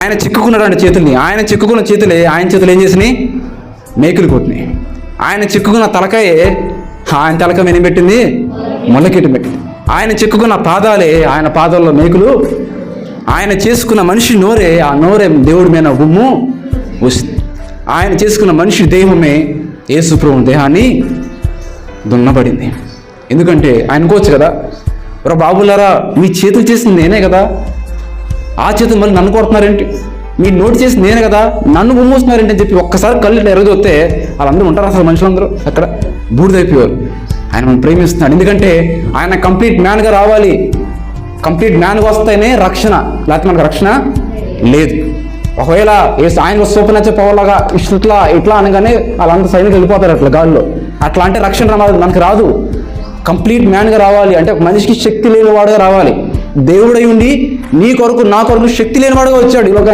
ఆయన చిక్కుకున్నాడు చేతుల్ని. ఆయన చిక్కుకున్న చేతులే ఆయన చేతులు ఏం చేసినాయి? మేకులు కొట్టినాయి. ఆయన చిక్కుకున్న తలకాయే ఆయన తలకాయ ఏం పెట్టింది? మొలకెట్టు పెట్టింది. ఆయన చిక్కుకున్న పాదాలే ఆయన పాదాల్లో మేకులు. ఆయన చేసుకున్న మనిషి నోరే, ఆ నోరే దేవుడి మీద గుమ్ము వస్తుంది. ఆయన చేసుకున్న మనిషి దేహమే యేసు ప్రభువు దేహాన్ని దున్నబడింది. ఎందుకంటే ఆయనకోవచ్చు కదా, రా బాబులారా మీ చేతులు చేసింది నేనే కదా, ఆ చేతులు మళ్ళీ నన్ను కొడుతున్నారేంటి, మీ నోటి చేసి నేనే కదా, నన్ను గుమ్మూస్తున్నారేంటి అని చెప్పి ఒక్కసారి కళ్ళు ఇట్లా ఎరగొస్తే వాళ్ళందరూ ఉంటారు. అసలు మనుషులందరూ అక్కడ బూడిదైపోయారు. ఆయన మనం ప్రేమిస్తున్నాడు. ఎందుకంటే ఆయన కంప్లీట్ మ్యాన్గా రావాలి. కంప్లీట్ మ్యాన్గా వస్తేనే రక్షణ, లేకపోతే మనకు రక్షణ లేదు. ఒకవేళ ఆయన సూపర్ నచ్చే పవర్లాగా ఇట్లా అనగానే వాళ్ళంతా సైనికులు వెళ్ళిపోతారు అట్లా గాల్లో. అట్లా అంటే రక్షణ మనకు రాదు. కంప్లీట్ మ్యాన్గా రావాలి అంటే ఒక మనిషికి శక్తి లేనివాడుగా రావాలి. దేవుడై ఉండి నీ కొరకు నా కొరకు శక్తి లేనివాడుగా వచ్చాడు ఈ లోకానికి.